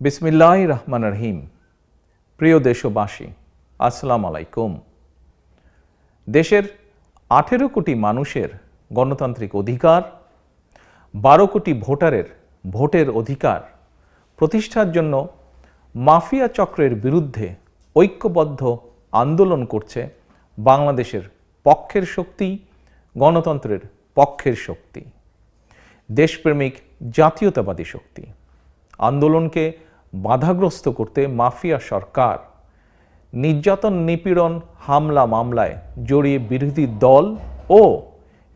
বিসমিল্লাহির রহমানির রহিম। প্রিয় দেশবাসী, আসসালামু আলাইকুম। দেশের 18 কোটি মানুষের গণতান্ত্রিক অধিকার, 12 কোটি ভোটারের ভোটের অধিকার প্রতিষ্ঠার জন্য মাফিয়া চক্রের বিরুদ্ধে ঐক্যবদ্ধ আন্দোলন করছে বাংলাদেশের পক্ষের শক্তি, গণতন্ত্রের পক্ষের শক্তি, দেশপ্রেমিক জাতীয়তাবাদী শক্তি। আন্দোলনকে বাধাগ্রস্ত করতে মাফিয়া সরকার নির্যাতন, নিপীড়ন, হামলা মামলায় জড়িয়ে বিরোধী দল ও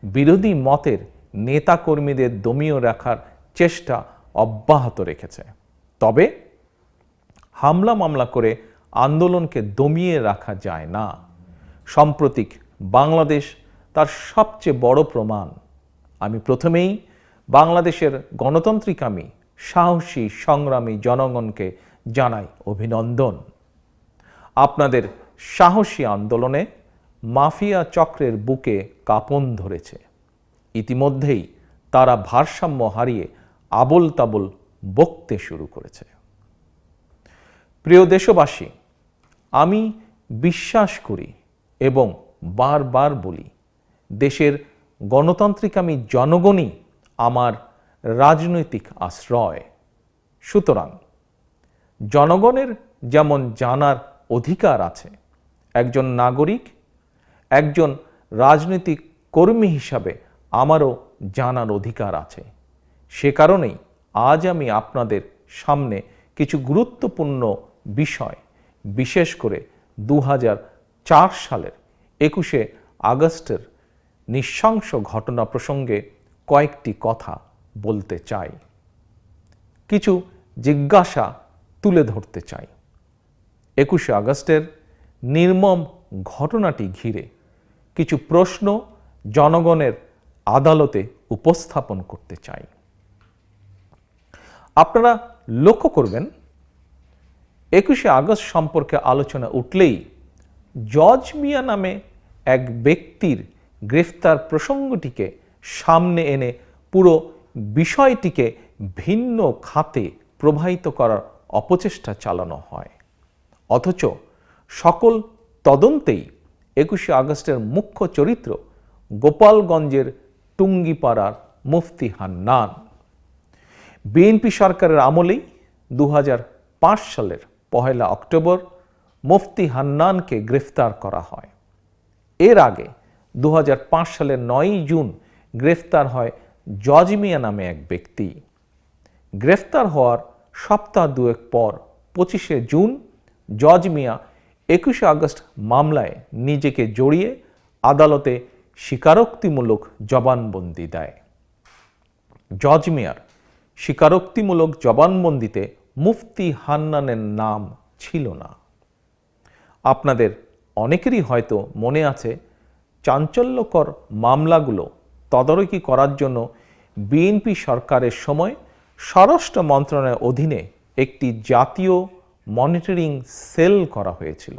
বিরোধী মতের নেতাকর্মীদের দমিয়ে রাখার চেষ্টা অব্যাহত রেখেছে। তবে হামলা মামলা করে আন্দোলনকে দমিয়ে রাখা যায় না। সাম্প্রতিক বাংলাদেশ তার সবচেয়ে বড় প্রমাণ। আমি প্রথমেই বাংলাদেশের গণতান্ত্রিকামী সাহসী সংগ্রামী জনগণকে জানাই অভিনন্দন। আপনাদের সাহসী আন্দোলনে মাফিয়া চক্রের বুকে কাঁপন ধরেছে। ইতিমধ্যেই তারা ভারসাম্য হারিয়ে আবোল তাবোল বকতে শুরু করেছে। প্রিয় দেশবাসী, আমি বিশ্বাস করি এবং বারবার বলি, দেশের গণতান্ত্রিকামী জনগণই আমার রাজনৈতিক আশ্রয়। সুতরাং জনগণের যেমন জানার অধিকার আছে, একজন নাগরিক, একজন রাজনৈতিক কর্মী হিসাবে আমারও জানার অধিকার আছে। সে কারণেই আজ আমি আপনাদের সামনে কিছু গুরুত্বপূর্ণ বিষয়, বিশেষ করে 2004 সালের 21শে আগস্টের নৃশংস ঘটনা প্রসঙ্গে কয়েকটি কথা বলতে চাই, কিছু জিজ্ঞাসা তুলে ধরতে চাই। 21শে আগস্টের নির্মম ঘটনাটি ঘিরে কিছু প্রশ্ন জনগণের আদালতে উপস্থাপন করতে চাই। আপনারা লক্ষ্য করবেন, 21শে আগস্ট সম্পর্কে আলোচনা উঠলেই জজ মিয়া নামে এক ব্যক্তির গ্রেফতার প্রসঙ্গটিকে সামনে এনে পুরো বিষয়টিকে ভিন্ন খাতে প্রবাহিত করার অপচেষ্টা চালানো হয়। অথচ সকল তদন্তেই 21শে আগস্টের মুখ্য চরিত্র গোপালগঞ্জের টুঙ্গিপাড়ার মুফতি হান্নান। বিএনপি সরকারের আমলেই 2005 সালের 1 অক্টোবর মুফতি হান্নানকে গ্রেফতার করা হয়। এর আগে 2005 সালের 9 জুন গ্রেফতার হয় জজ মিয়া নামে এক ব্যক্তি। গ্রেফতার হওয়ার সপ্তাহ দুয়েক পর 25শে জুন জজ মিয়া 21শে আগস্ট মামলায় নিজেকে জড়িয়ে আদালতে স্বীকারোক্তিমূলক জবানবন্দি দেয়। জজ মিয়ার স্বীকারোক্তিমূলক জবানবন্দিতে মুফতি হান্নানের নাম ছিল না। আপনাদের অনেকেরই হয়তো মনে আছে, চাঞ্চল্যকর মামলাগুলো তদারকি করার জন্য বিএনপি সরকারের সময় স্বরাষ্ট্র মন্ত্রণালয়ের অধীনে একটি জাতীয় মনিটরিং সেল করা হয়েছিল।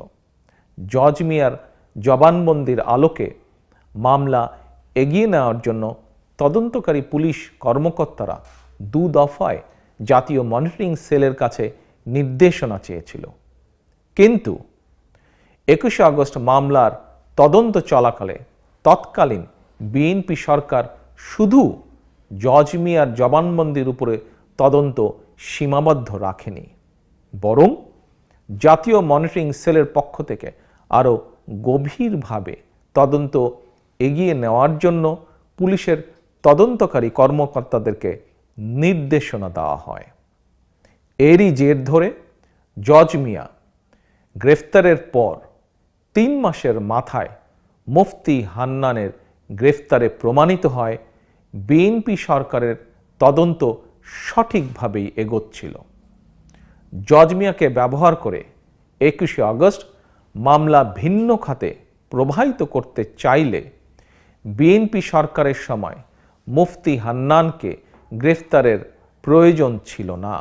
জজ মিয়ার জবানবন্দির আলোকে মামলা এগিয়ে নেওয়ার জন্য তদন্তকারী পুলিশ কর্মকর্তারা 2 দফায় জাতীয় মনিটরিং সেলের কাছে নির্দেশনা চেয়েছিল। কিন্তু 21শে আগস্ট মামলার তদন্ত চলাকালে তৎকালীন বিএনপি সরকার শুধু জজ মিয়ার জবানবন্দির উপরে তদন্ত সীমাবদ্ধ রাখেনি, বরং জাতীয় মনিটরিং সেলের পক্ষ থেকে আরও গভীরভাবে তদন্ত এগিয়ে নেওয়ার জন্য পুলিশের তদন্তকারী কর্মকর্তাদেরকে নির্দেশনা দেওয়া হয়। এরই জের ধরে জজ মিয়া গ্রেফতারের পর 3 মাসের মাথায় মুফতি হান্নানের গ্রেফতারে প্রমাণিত হয় বিএনপি সরকারের তদন্ত সঠিকভাবেই এগোচ্ছিল। জজ মিয়াকে ব্যবহার করে 21শে আগস্ট মামলা ভিন্ন খাতে প্রবাহিত করতে চাইলে বিএনপি সরকারের সময় মুফতি হান্নানকে গ্রেফতারের প্রয়োজন ছিল না।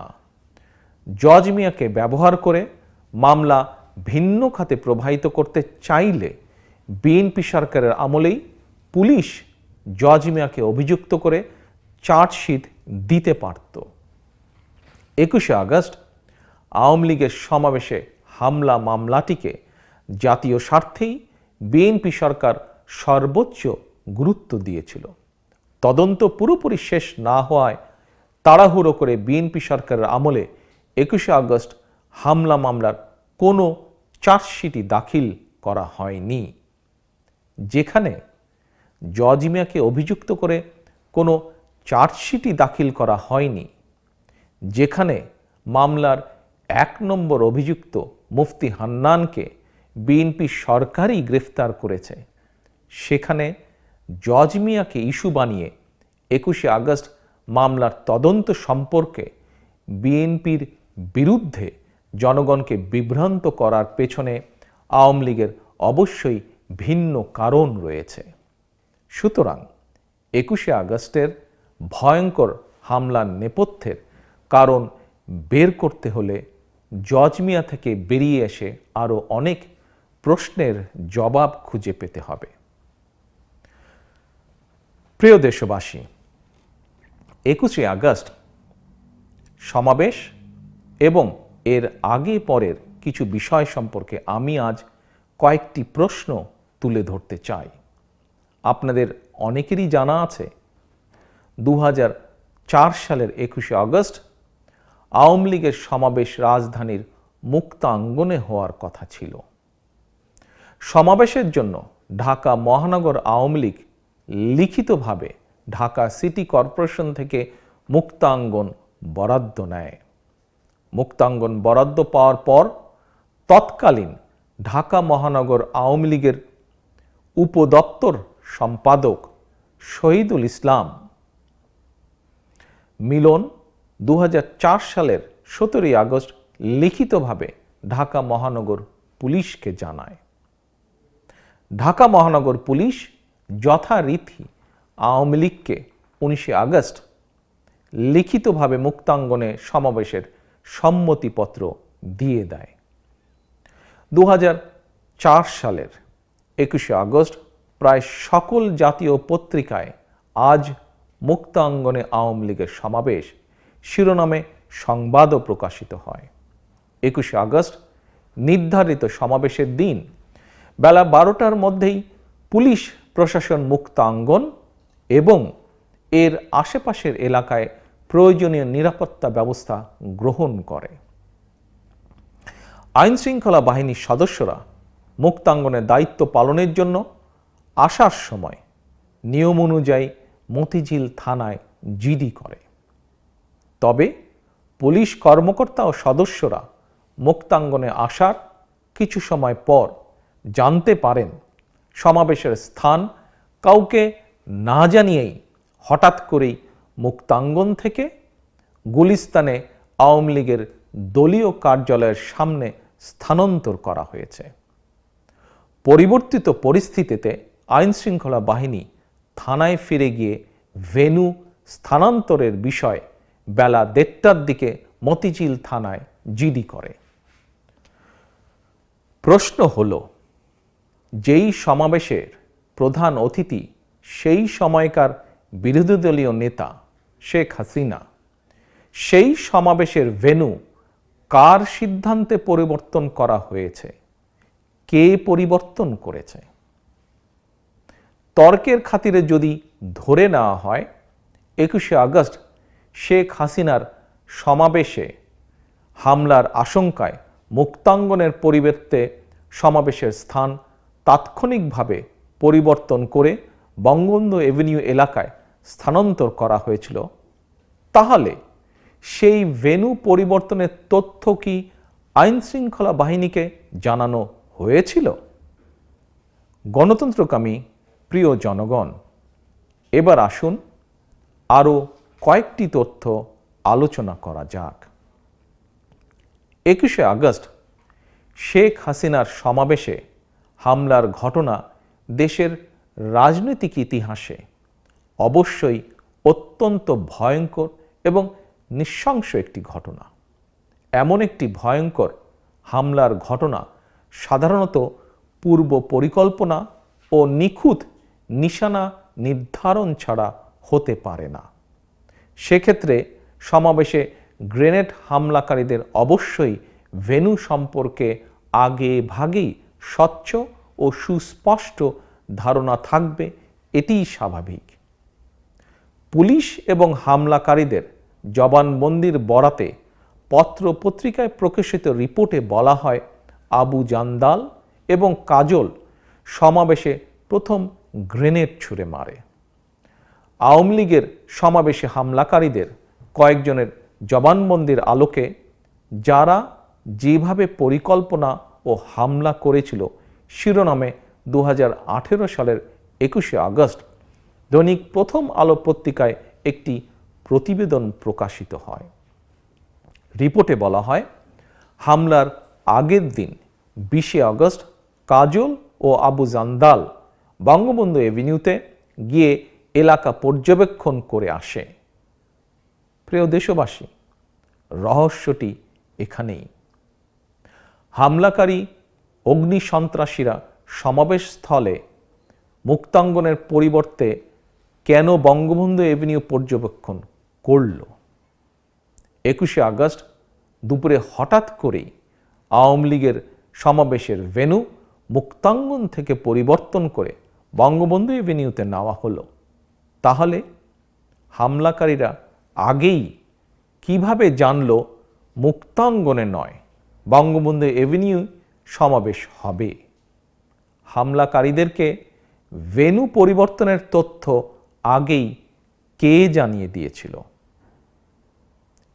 জজ মিয়াকে ব্যবহার করে মামলা ভিন্ন খাতে প্রবাহিত করতে চাইলে বিএনপি সরকারের আমলেই পুলিশ জজ মিয়াকে অভিযুক্ত করে চার্জশিট দিতে পারত। 21শে আগস্ট আওয়ামী লীগের সমাবেশে হামলা মামলাটিকে জাতীয় স্বার্থেই বিএনপি সরকার সর্বোচ্চ গুরুত্ব দিয়েছিল। তদন্ত পুরোপুরি শেষ না হওয়ায় তাড়াহুড়ো করে বিএনপি সরকারের আমলে 21শে আগস্ট হামলা মামলার কোনো চার্জশিটই দাখিল করা হয়নি। যেখানে জজ মিয়াকে অভিযুক্ত করে কোনো চার্জশিটই দাখিল করা হয়নি, যেখানে মামলার 1 নম্বর অভিযুক্ত মুফতি হান্নানকে বিএনপি সরকারই গ্রেফতার করেছে, সেখানে জজ মিয়াকে ইস্যু বানিয়ে 21শে আগস্ট মামলার তদন্ত সম্পর্কে বিএনপির বিরুদ্ধে জনগণকে বিভ্রান্ত করার পেছনে আওয়ামী লীগের অবশ্যই ভিন্ন কারণ রয়েছে। সুতরাং 21শে আগস্টের ভয়ঙ্কর হামলার নেপথ্যের কারণ বের করতে হলে জজ মিয়া থেকে বেরিয়ে এসে আরও অনেক প্রশ্নের জবাব খুঁজে পেতে হবে। প্রিয় দেশবাসী, 21শে আগস্ট সমাবেশ এবং এর আগে পরের কিছু বিষয় সম্পর্কে আমি আজ কয়েকটি প্রশ্ন তুলে ধরতে চাই। আপনাদের অনেকেরই জানা আছে 2004 সালের 21শে আগস্ট আওয়ামী লীগের সমাবেশ রাজধানীর মুক্তাঙ্গনে হওয়ার কথা ছিল। সমাবেশের জন্য ঢাকা মহানগর আওয়ামী লীগ লিখিতভাবে ঢাকা সিটি কর্পোরেশন থেকে মুক্তাঙ্গন বরাদ্দ নেয়। মুক্তাঙ্গন বরাদ্দ পাওয়ার পর তৎকালীন ঢাকা মহানগর আওয়ামী লীগের উপদপ্তর সম্পাদক শহীদুল ইসলাম মিলন 2004 সালের 17 আগস্ট লিখিতভাবে ঢাকা মহানগর পুলিশকে জানায়। ঢাকা মহানগর পুলিশ যথারীতি আওয়ামী লীগকে 19শে আগস্ট লিখিতভাবে মুক্তাঙ্গনে সমাবেশের সম্মতিপত্র দিয়ে দেয়। 2004 সালের 21শে আগস্ট প্রায় সকল জাতীয় পত্রিকায় আজ মুক্তাঙ্গনে আওয়ামী লীগের সমাবেশ শিরোনামে সংবাদও প্রকাশিত হয়। 21শে আগস্ট নির্ধারিত সমাবেশের দিন বেলা 12টার মধ্যেই পুলিশ প্রশাসন মুক্তাঙ্গন এবং এর আশেপাশের এলাকায় প্রয়োজনীয় নিরাপত্তা ব্যবস্থা গ্রহণ করে। আইনশৃঙ্খলা বাহিনীর সদস্যরা মুক্তাঙ্গনের দায়িত্ব পালনের জন্য আসার সময় নিয়ম অনুযায়ী মতিঝিল থানায় জিডি করে। তবে পুলিশ কর্মকর্তা ও সদস্যরা মুক্তাঙ্গনে আসার কিছু সময় পর জানতে পারেন সমাবেশের স্থান কাউকে না জানিয়েই হঠাৎ করেই মুক্তাঙ্গন থেকে গুলিস্তানে আওয়ামী লীগের দলীয় কার্যালয়ের সামনে স্থানান্তর করা হয়েছে। পরিবর্তিত পরিস্থিতিতে আইনশৃঙ্খলা বাহিনী থানায় ফিরে গিয়ে ভেন্যু স্থানান্তরের বিষয় বেলা 1:30টার দিকে মতিঝিল থানায় জিডি করে। প্রশ্ন হল, যেই সমাবেশের প্রধান অতিথি সেই সময়কার বিরোধী দলীয় নেতা শেখ হাসিনা, সেই সমাবেশের ভেন্যু কার সিদ্ধান্তে পরিবর্তন করা হয়েছে, কে পরিবর্তন করেছে? তর্কের খাতিরে যদি ধরে নেওয়া হয় 21শে আগস্ট শেখ হাসিনার সমাবেশে হামলার আশঙ্কায় মুক্তাঙ্গনের পরিবর্তে সমাবেশের স্থান তাৎক্ষণিকভাবে পরিবর্তন করে বঙ্গবন্ধু এভিনিউ এলাকায় স্থানান্তর করা হয়েছিল, তাহলে সেই ভেন্যু পরিবর্তনের তথ্য কি আইনশৃঙ্খলা বাহিনীকে জানানো হয়েছিল? গণতন্ত্রকামী প্রিয় জনগণ, এবার আসুন আরও কয়েকটি তথ্য আলোচনা করা যাক। 21শে আগস্ট শেখ হাসিনার সমাবেশে হামলার ঘটনা দেশের রাজনৈতিক ইতিহাসে অবশ্যই অত্যন্ত ভয়ঙ্কর এবং নৃশংস একটি ঘটনা। এমন একটি ভয়ঙ্কর হামলার ঘটনা সাধারণত পূর্ব পরিকল্পনা ও নিখুঁত নিশানা নির্ধারণ ছাড়া হতে পারে না। সেক্ষেত্রে সমাবেশে গ্রেনেড হামলাকারীদের অবশ্যই ভেন্যু সম্পর্কে আগে ভাগেই স্বচ্ছ ও সুস্পষ্ট ধারণা থাকবে, এটিই স্বাভাবিক। পুলিশ এবং হামলাকারীদের জবানবন্দির বরাতে পত্র পত্রিকায় প্রকাশিত রিপোর্টে বলা হয়, আবু জান্দাল এবং কাজল সমাবেশে প্রথম গ্রেনেড ছুঁড়ে মারে। আওয়ামী লীগের সমাবেশে হামলাকারীদের কয়েকজনের জবানবন্দির আলোকে যারা যেভাবে পরিকল্পনা ও হামলা করেছিল শিরোনামে 2018 সালের 21শে আগস্ট দৈনিক প্রথম আলো পত্রিকায় একটি প্রতিবেদন প্রকাশিত হয়। রিপোর্টে বলা হয়, হামলার আগের দিন 20শে আগস্ট কাজল ও আবু জান্দাল বঙ্গবন্ধু এভিনিউতে গিয়ে এলাকা পর্যবেক্ষণ করে আসে। প্রিয় দেশবাসী, রহস্যটি এখানেই। হামলাকারী অগ্নি সন্ত্রাসীরা সমাবেশস্থলে মুক্তাঙ্গনের পরিবর্তে কেন বঙ্গবন্ধু এভিনিউ পর্যবেক্ষণ করল? 21শে আগস্ট দুপুরে হঠাৎ করেই আওয়ামী লীগের সমাবেশের ভেন্যু মুক্তাঙ্গন থেকে পরিবর্তন করে বঙ্গবন্ধু এভিনিউতে নেওয়া হলো। তাহলে হামলাকারীরা আগেই কিভাবে জানল মুক্তাঙ্গনে নয় বঙ্গবন্ধু এভিনিউ সমাবেশ হবে? হামলাকারীদেরকে ভেন্যু পরিবর্তনের তথ্য আগেই কে জানিয়ে দিয়েছিল?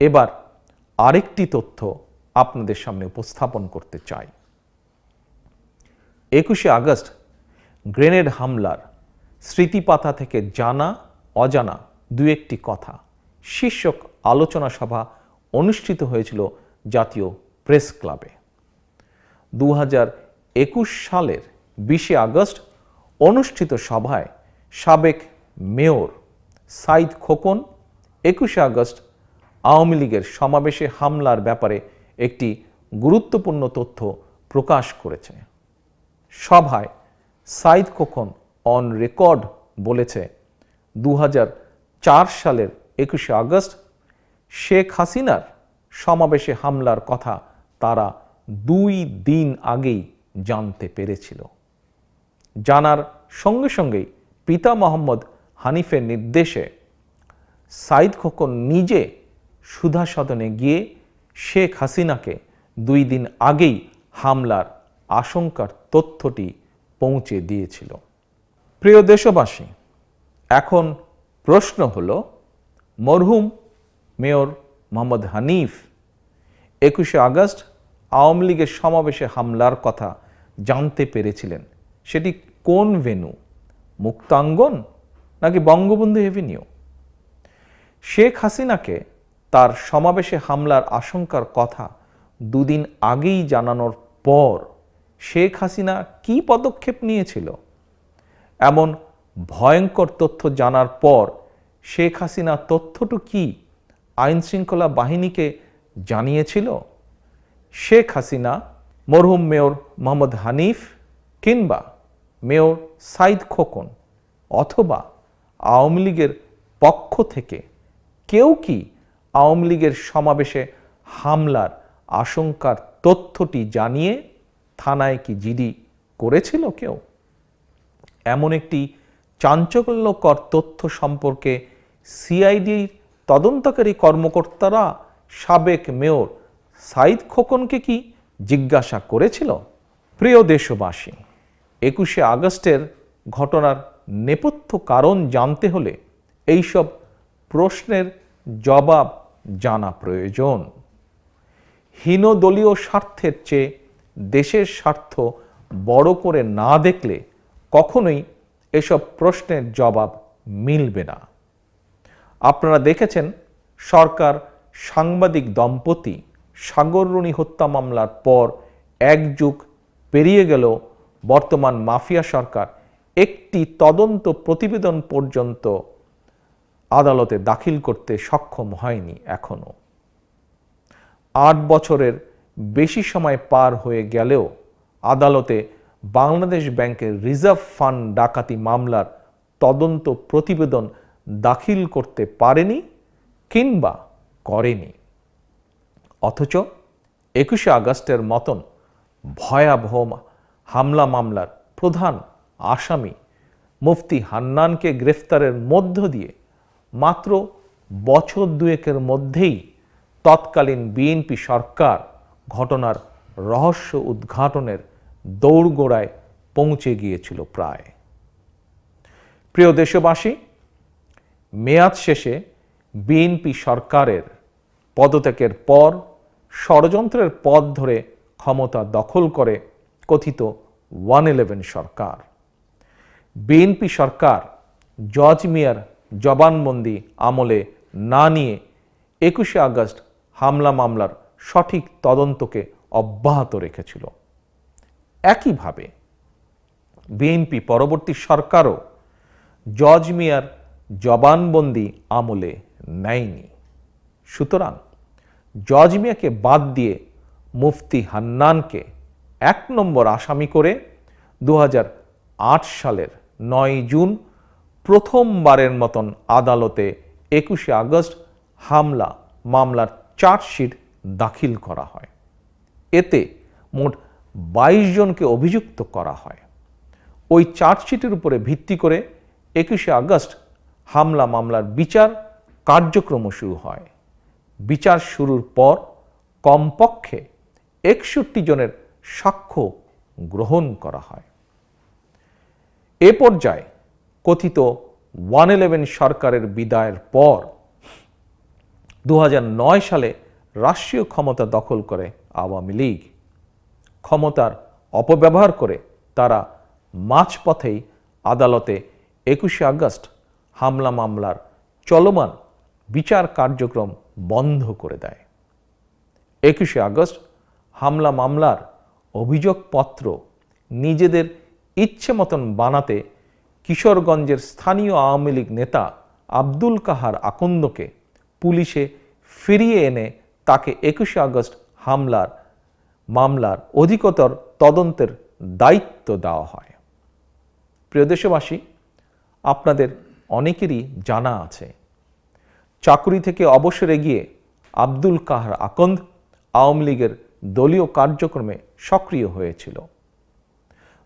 এবার আরেকটি তথ্য আপনাদের সামনে উপস্থাপন করতে চাই। 21শে আগস্ট গ্রেনেড হামলার স্মৃতিপাতা থেকে জানা অজানা দু একটি কথা শীর্ষক আলোচনা সভা অনুষ্ঠিত হয়েছিল জাতীয় প্রেস ক্লাবে। 2021 সালের 20শে আগস্ট অনুষ্ঠিত সভায় সাবেক মেয়র সাইদ খোকন 21শে আগস্ট আওয়ামী লীগের সমাবেশে হামলার ব্যাপারে একটি গুরুত্বপূর্ণ তথ্য প্রকাশ করেছে। সভায় সাইদ খোকন অন রেকর্ড বলেছে, 2004 সালের 21শে আগস্ট শেখ হাসিনার সমাবেশে হামলার কথা তারা 2 দিন আগেই জানতে পেরেছিল। জানার সঙ্গে সঙ্গেই পিতা মোহাম্মদ হানিফের নির্দেশে সাইদ খোকন নিজে সুধা সদনে গিয়ে শেখ হাসিনাকে 2 দিন আগেই হামলার আশঙ্কার তথ্যটি পৌঁছে দিয়েছিল। প্রিয় দেশবাসী, এখন প্রশ্ন হলো, মরহুম মেয়র মোহাম্মদ হানিফ 21শে আগস্ট আওয়ামী লীগের সমাবেশে হামলার কথা জানতে পেরেছিলেন, সেটি কোন ভেন্যু, মুক্তাঙ্গন নাকি বঙ্গবন্ধু এভিনিউ? শেখ হাসিনাকে তার সমাবেশে হামলার আশঙ্কার কথা 2 দিন আগেই জানানোর পর শেখ হাসিনা কি পদক্ষেপ নিয়েছিল? এমন ভয়ঙ্কর তথ্য জানার পর শেখ হাসিনা তথ্যটি কি আইন শৃঙ্খলা বাহিনীকে জানিয়েছিল? শেখ হাসিনা মরহুম মেয়র মোহাম্মদ হানিফ কিংবা মেয়র সাইদ খোকন অথবা আওয়ামী লীগের পক্ষ থেকে কেউ কি আওয়ামী লীগের সমাবেশে হামলার আশঙ্কার তথ্যটি জানিয়ে থানায় কি জিডি করেছিল কেউ? এমন একটি চাঞ্চল্যকর তথ্য সম্পর্কে সিআইডির তদন্তকারী কর্মকর্তারা সাবেক মেয়র সাইদ খোকনকে কি জিজ্ঞাসা করেছিল? প্রিয় দেশবাসী, 21শে আগস্টের ঘটনার নেপথ্য কারণ জানতে হলে এইসব প্রশ্নের জবাব জানা প্রয়োজন। হীনদলীয় স্বার্থের চেয়ে দেশের স্বার্থ বড় করে না দেখলে কখনোই এসব প্রশ্নের জবাব মিলবে না। আপনারা দেখেছেন, সরকার সাংবাদিক দম্পতি সাগররুনি হত্যা মামলার পর 1 যুগ পেরিয়ে গেল, বর্তমান মাফিয়া সরকার একটি তদন্ত প্রতিবেদন পর্যন্ত আদালতে দাখিল করতে সক্ষম হয়নি এখনো। 8 বছরের বেশি সময় পার হয়ে গেলেও আদালতে বাংলাদেশ ব্যাংকের রিজার্ভ ফান্ড ডাকাতি মামলার তদন্ত প্রতিবেদন দাখিল করতে পারেনি কিংবা করেনি। অথচ 21শে আগস্টের মতন ভয়াবহ হামলা মামলার প্রধান আসামি মুফতি হান্নানকে গ্রেফতারের মধ্য দিয়ে মাত্র বছর দুয়েকের মধ্যেই তৎকালীন বিএনপি সরকার ঘটনার রহস্য উদ্ঘাটনের দৌড়গোড়ায় পৌঁছে গিয়েছিল প্রায়। প্রিয় দেশবাসী, মেয়াদ শেষে বিএনপি সরকারের পদত্যাগের পর ষড়যন্ত্রের পথ ধরে ক্ষমতা দখল করে কথিত 111 সরকার। বিএনপি সরকার জজ মিয়ার জবানবন্দি আমলে না নিয়ে 21শে আগস্ট হামলা মামলার সঠিক তদন্তকে অব্যাহত রেখেছিল। একইভাবে বিএনপি পরবর্তী সরকারও জজ মিয়ার জবানবন্দি আমলে নেয়নি। সুতরাং জজ মিয়াকে বাদ দিয়ে মুফতি হান্নানকে 1 নম্বর আসামি করে 2008 সালের 9 জুন প্রথমবারের মতন আদালতে 21শে আগস্ট হামলা মামলার চার্জশিট দাখিল করা হয়। এতে মোট 22 জনকে অভিযুক্ত করা হয়। ওই চার্জশিটের উপরে ভিত্তি করে 21শে আগস্ট হামলা মামলার বিচার কার্যক্রম শুরু হয়। বিচার শুরুর পর কমপক্ষে 61 জনের সাক্ষ্য গ্রহণ করা হয়। এ পর্যায়ে কথিত 111 সরকারের বিদায়ের পর 2009 সালে রাষ্ট্রীয় ক্ষমতা দখল করে আওয়ামী লীগ। ক্ষমতার অপব্যবহার করে তারা মাঝপথেই আদালতে 21শে আগস্ট হামলা মামলার চলমান বিচার কার্যক্রম বন্ধ করে দেয়। 21শে আগস্ট হামলা মামলার অভিযোগপত্র নিজেদের ইচ্ছে মতন বানাতে কিশোরগঞ্জের স্থানীয় আওয়ামী লীগ নেতা আব্দুল কাহার আকন্দকে পুলিশে ফিরিয়ে এনে তাকে 21শে আগস্ট মামলার অধিকতর তদন্তের দায়িত্ব দেওয়া হয়। প্রিয় দেশবাসী, আপনাদের অনেকেরই জানা আছে চাকুরি থেকে অবসরে গিয়ে আব্দুল কাহার আকন্দ আওয়ামী লীগের দলীয় কার্যক্রমে সক্রিয় হয়েছিল।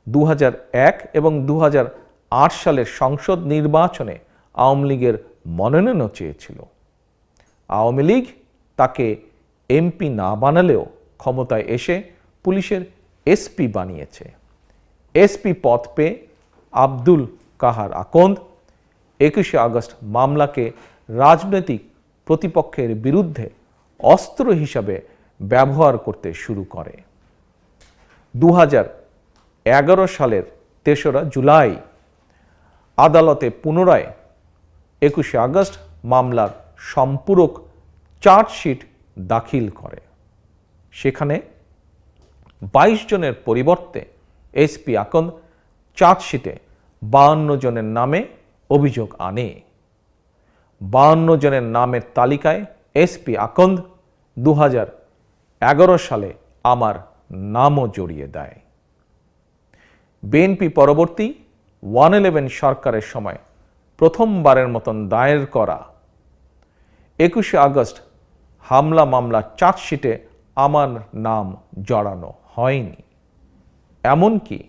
2001 এবং 2008 সালের সংসদ নির্বাচনে আওয়ামী লীগের মনোনয়নও চেয়েছিল। আওয়ামী লীগ তাকে এমপি না বানালেও ক্ষমতায় এসে পুলিশের এসপি বানিয়েছে। এসপি পদ পেয়ে আব্দুল কাহার আকন্দ 21শে আগস্ট মামলাকে রাজনৈতিক প্রতিপক্ষের বিরুদ্ধে অস্ত্র হিসাবে ব্যবহার করতে শুরু করে। 2011 সালের 3রা জুলাই আদালতে পুনরায় 21শে আগস্ট মামলার সম্পূরক চার্জশিট দাখিল করে। সেখানে 22 জনের পরিবর্তে এসপি আকন্দ চার্জশিটে 52 জনের নামে অভিযোগ আনে। 52 জনের নামের তালিকায় এসপি আকন্দ 2011 সালে আমার নামও জড়িয়ে দেয়। বিএনপি পরবর্তী 111 সরকারের সময় প্রথমবারের মতন দায়ের করা 21শে আগস্ট হামলা মামলার চার্জশিটে আমার নাম জড়ানো হয়নি। এমনকি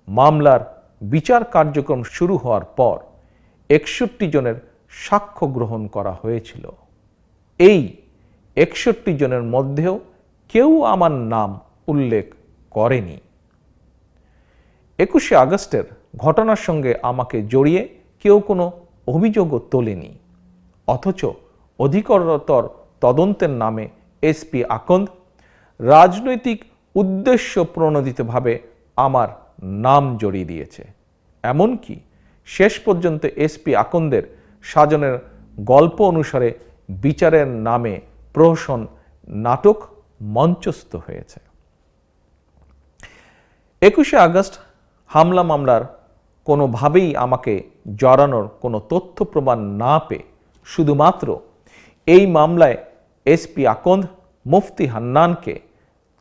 মামলার বিচার কার্যক্রম শুরু হওয়ার পর 61 জনের সাক্ষ্য গ্রহণ করা হয়েছিল। এই 61 জনের মধ্যেও কেউ আমার নাম উল্লেখ করেনি। 21শে আগস্টের ঘটনার সঙ্গে আমাকে জড়িয়ে কেউ কোনো অভিযোগও তোলেনি। অথচ অধিকতর তদন্তের নামে এসপি আকন্দ রাজনৈতিক উদ্দেশ্য প্রণোদিতভাবে আমার নাম জড়িয়ে দিয়েছে। এমনকি শেষ পর্যন্ত এসপি আকন্দের সাজনের গল্প অনুসারে বিচারের নামে প্রহসন নাটক মঞ্চস্থ হয়েছে। 21শে আগস্ট হামলা মামলার কোনোভাবেই আমাকে জড়ানোর কোনো তথ্য প্রমাণ না পেয়ে শুধুমাত্র এই মামলায় এসপি আকন্দ মুফতি হান্নানকে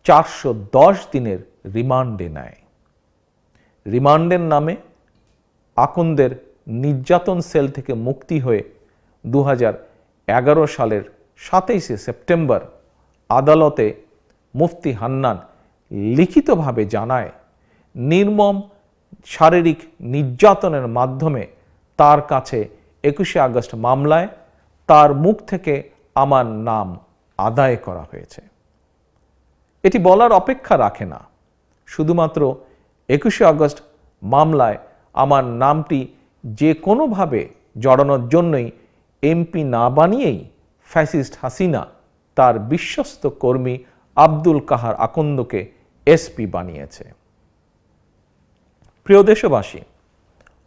410 দিনের রিমান্ডে নেয়। রিমান্ডের নামে আকন্দের নির্যাতন সেল থেকে মুক্তি হয়ে 2011 সালের 27শে সেপ্টেম্বর আদালতে মুফতি হান্নান লিখিতভাবে জানায়, নির্মম শারীরিক নির্যাতনের মাধ্যমে তার কাছে 21শে আগস্ট মামলায় তার মুখ থেকে আমার নাম আদায় করা হয়েছে। এটি বলার অপেক্ষা রাখে না, শুধুমাত্র 21শে আগস্ট মামলায় আমার নামটি যে কোনোভাবে জড়ানোর জন্যই এমপি না বানিয়েই ফ্যাসিস্ট হাসিনা তার বিশ্বস্ত কর্মী আব্দুল কাহার আকন্দকে এসপি বানিয়েছে। প্রিয় দেশবাসী,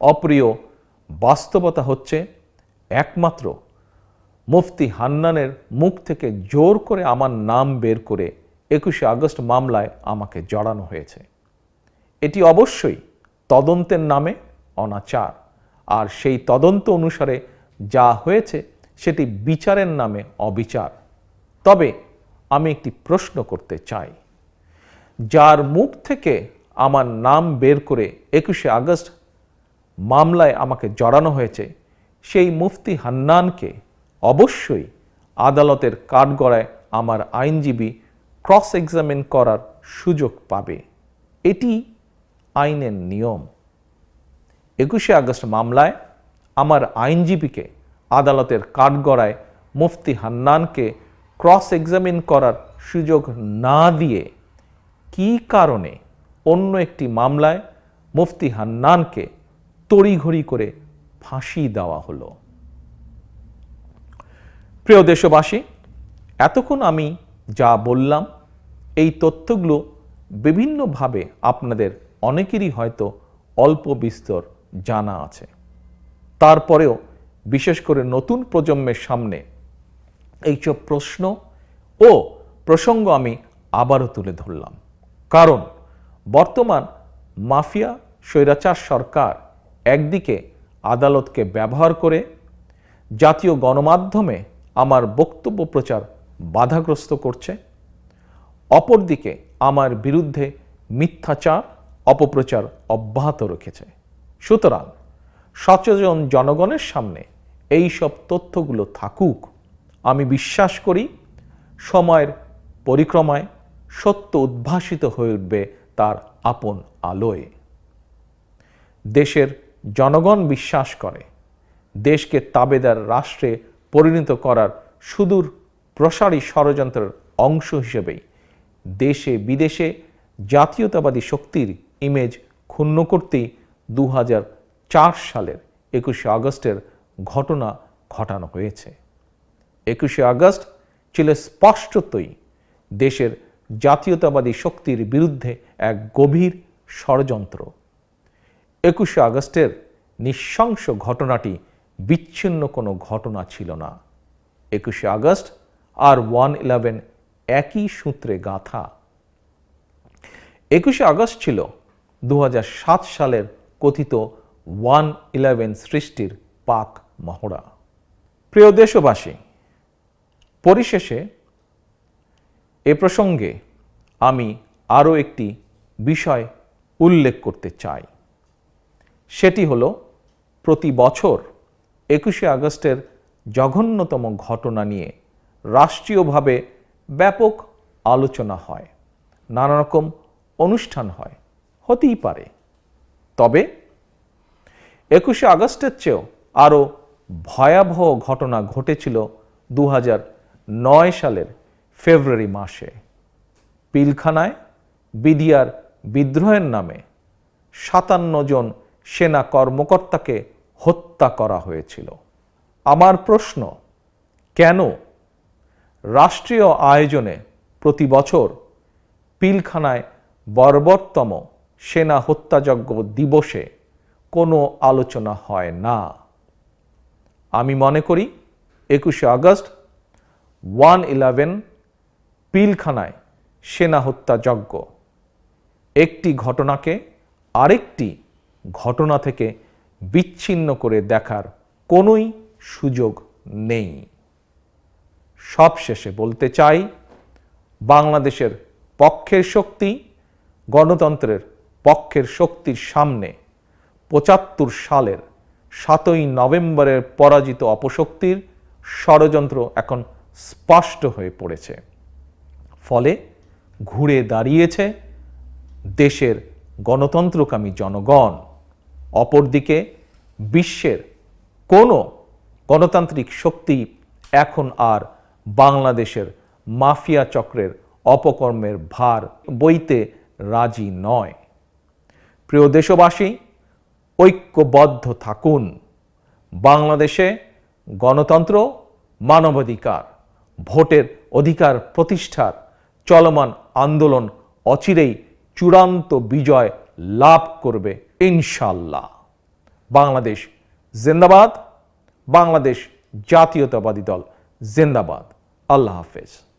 অপ্রিয় বাস্তবতা হচ্ছে একমাত্র মুফতি হান্নানের মুখ থেকে জোর করে আমার নাম বের করে 21শে আগস্ট মামলায় আমাকে জড়ানো হয়েছে। এটি অবশ্যই তদন্তের নামে অনাচার, আর সেই তদন্ত অনুসারে যা হয়েছে সেটি বিচারের নামে অবিচার। তবে আমি একটি প্রশ্ন করতে চাই, যার মুখ থেকে আমার নাম বের করে 21শে আগস্ট মামলায় আমাকে জড়ানো হয়েছে, সেই মুফতি হান্নানকে অবশ্যই আদালতের কাঠগড়ায় আমার আইনজীবী ক্রস এক্সামিন করার সুযোগ পাবে। এটি আইনের নিয়ম। 21শে আগস্ট মামলায় আমার আইনজীবীকে আদালতের কাঠগড়ায় মুফতি হান্নানকে ক্রস এক্সামিন করার সুযোগ না দিয়ে কী কারণে অন্য একটি মামলায় মুফতি হান্নানকে তড়িঘড়ি করে ফাঁসি দেওয়া হলো? প্রিয় দেশবাসী, এতক্ষণ আমি যা বললাম এই তথ্যগুলো বিভিন্নভাবে আপনাদের অনেকেরই হয়তো অল্প বিস্তর জানা আছে। তারপরেও বিশেষ করে নতুন প্রজন্মের সামনে এইসব প্রশ্ন ও প্রসঙ্গ আমি আবারও তুলে ধরলাম, কারণ বর্তমান মাফিয়া স্বৈরাচার সরকার একদিকে আদালতকে ব্যবহার করে জাতীয় গণমাধ্যমে আমার বক্তব্য প্রচার বাধাগ্রস্ত করছে, অপরদিকে আমার বিরুদ্ধে মিথ্যাচার অপপ্রচার অব্যাহত রেখেছে। সুতরাং সচেতন জনগণের সামনে এই সব তথ্যগুলো থাকুক। আমি বিশ্বাস করি সময়ের পরিক্রমায় সত্য উদ্ভাসিত হয়ে উঠবে তার আপন আলোয়। দেশের জনগণ বিশ্বাস করে দেশকে তাবেদার রাষ্ট্রে পরিণত করার সুদূর প্রসারী ষড়যন্ত্রের অংশ হিসেবেই দেশে বিদেশে জাতীয়তাবাদী শক্তির ইমেজ ক্ষুণ্ণ করতেই 2004 সালের 21শে আগস্টের ঘটনা ঘটানো হয়েছে। 21শে আগস্ট ছিল স্পষ্টতই দেশের জাতীয়তাবাদী শক্তির বিরুদ্ধে এক গভীর ষড়যন্ত্র। 21শে আগস্টের নৃশংস ঘটনাটি বিচ্ছিন্ন কোনো ঘটনা ছিল না। 21শে আগস্ট আর 1/11 একই সূত্রে গাঁথা। 21শে আগস্ট ছিল 2007 সালের কথিত 1/11 সৃষ্টির পাক মহড়া। প্রিয় দেশবাসী, পরিশেষে এ প্রসঙ্গে আমি আরও একটি বিষয় উল্লেখ করতে চাই। সেটি হলো, প্রতি বছর 21শে আগস্টের জঘন্যতম ঘটনা নিয়ে রাষ্ট্রীয়ভাবে ব্যাপক আলোচনা হয়, নানা রকম অনুষ্ঠান হয়, হতেই পারে। তবে 21শে আগস্টের চেয়েও আরও ভয়াবহ ঘটনা ঘটেছিল 2009 সালের ফেব্রুয়ারি মাসে। পিলখানায় বিডিআর বিদ্রোহের নামে 57 জন সেনা কর্মকর্তাকে হত্যা করা হয়েছিল। আমার প্রশ্ন, কেন রাষ্ট্রীয় আয়োজনে প্রতি বছর পিলখানায় বর্বরতম সেনা হত্যাযজ্ঞ দিবসে কোনো আলোচনা হয় না? আমি মনে করি 21শে আগস্ট 1/11 পিলখানায় সেনা হত্যাযজ্ঞ একটি ঘটনাকে আরেকটি ঘটনা থেকে বিচ্ছিন্ন করে দেখার কোনোই সুযোগ নেই। সবশেষে বলতে চাই, বাংলাদেশের পক্ষের শক্তি, গণতন্ত্রের পক্ষের শক্তির সামনে 75 সালের 7ই নভেম্বরের পরাজিত অপশক্তির ষড়যন্ত্র এখন স্পষ্ট হয়ে পড়েছে। ফলে ঘুরে দাঁড়িয়েছে দেশের গণতন্ত্রকামী জনগণ। অপরদিকে বিশ্বের কোনো গণতান্ত্রিক শক্তি এখন আর বাংলাদেশের মাফিয়া চক্রের অপকর্মের ভার বইতে রাজি নয়। প্রিয় দেশবাসী, ঐক্যবদ্ধ থাকুন। বাংলাদেশে গণতন্ত্র, মানবাধিকার, ভোটের অধিকার প্রতিষ্ঠার চলমান আন্দোলন অচিরেই চূড়ান্ত বিজয় লাভ করবে ইনশাআল্লাহ। বাংলাদেশ জিন্দাবাদ, বাংলাদেশ জাতীয়তাবাদী দল জিন্দাবাদ। আল্লাহ হাফেজ।